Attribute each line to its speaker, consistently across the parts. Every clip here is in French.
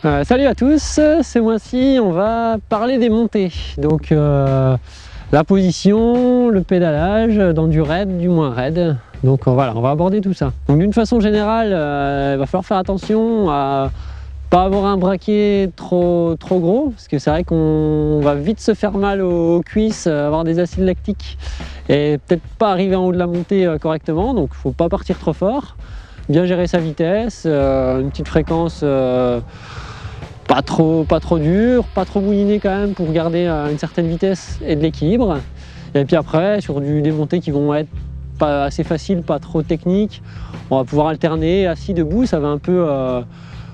Speaker 1: Salut à tous, ce mois-ci on va parler des montées. Donc la position, le pédalage, dans du raid, du moins raid. Donc voilà, on va aborder tout ça. Donc d'une façon générale, il va falloir faire attention à pas avoir un braquet trop gros, parce que c'est vrai qu'on va vite se faire mal aux cuisses, avoir des acides lactiques et peut-être pas arriver en haut de la montée correctement. Donc il faut pas partir trop fort, bien gérer sa vitesse, une petite fréquence pas trop dur, pas trop mouliné quand même pour garder une certaine vitesse et de l'équilibre. Et puis après, sur des montées qui vont être pas assez faciles, pas trop techniques, on va pouvoir alterner assis, debout. Ça va un peu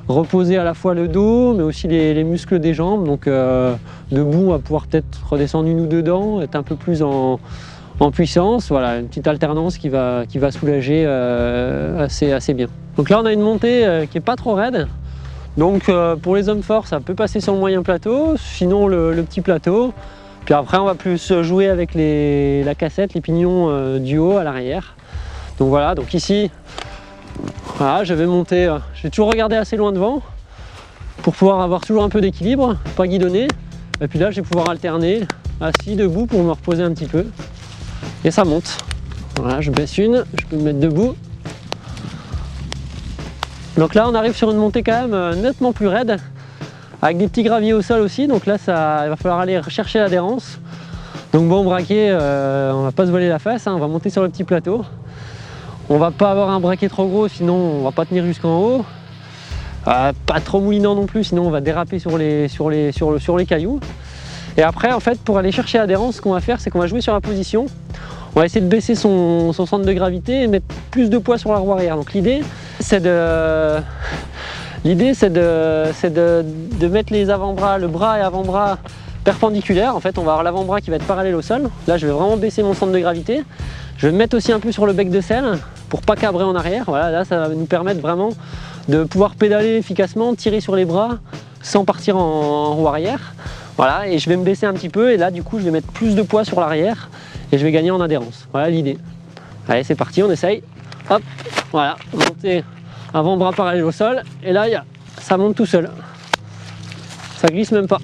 Speaker 1: reposer à la fois le dos, mais aussi les muscles des jambes. Donc debout, on va pouvoir peut-être redescendre une ou deux dents, être un peu plus en puissance. Voilà, une petite alternance qui va soulager assez bien. Donc là, on a une montée qui est pas trop raide. Donc pour les hommes forts, ça peut passer sur le moyen plateau, sinon le petit plateau. Puis après, on va plus jouer avec la cassette, les pignons du haut à l'arrière. Donc voilà, donc ici, voilà, je vais monter, je vais toujours regarder assez loin devant pour pouvoir avoir toujours un peu d'équilibre, pas guidonner. Et puis là, je vais pouvoir alterner assis, debout pour me reposer un petit peu. Et ça monte. Voilà, je baisse une, je peux me mettre debout. Donc là on arrive sur une montée quand même nettement plus raide, avec des petits graviers au sol aussi, donc là il va falloir aller chercher l'adhérence. Donc bon braquet, on va pas se voiler la face, hein, on va monter sur le petit plateau. On va pas avoir un braquet trop gros, sinon on va pas tenir jusqu'en haut. Pas trop moulinant non plus, sinon on va déraper sur les cailloux. Et après en fait pour aller chercher l'adhérence, ce qu'on va faire c'est qu'on va jouer sur la position. On va essayer de baisser son centre de gravité et mettre plus de poids sur la roue arrière. Donc l'idée c'est de mettre les avant-bras, le bras et avant-bras perpendiculaires. En fait, on va avoir l'avant-bras qui va être parallèle au sol. Là, je vais vraiment baisser mon centre de gravité. Je vais me mettre aussi un peu sur le bec de selle pour pas cabrer en arrière. Voilà, là, ça va nous permettre vraiment de pouvoir pédaler efficacement, tirer sur les bras sans partir en roue arrière. Voilà, et je vais me baisser un petit peu et là, du coup, je vais mettre plus de poids sur l'arrière et je vais gagner en adhérence. Voilà l'idée. Allez, c'est parti, on essaye. Hop, voilà, monter avant-bras parallèle au sol, et là ça monte tout seul. Ça glisse même pas.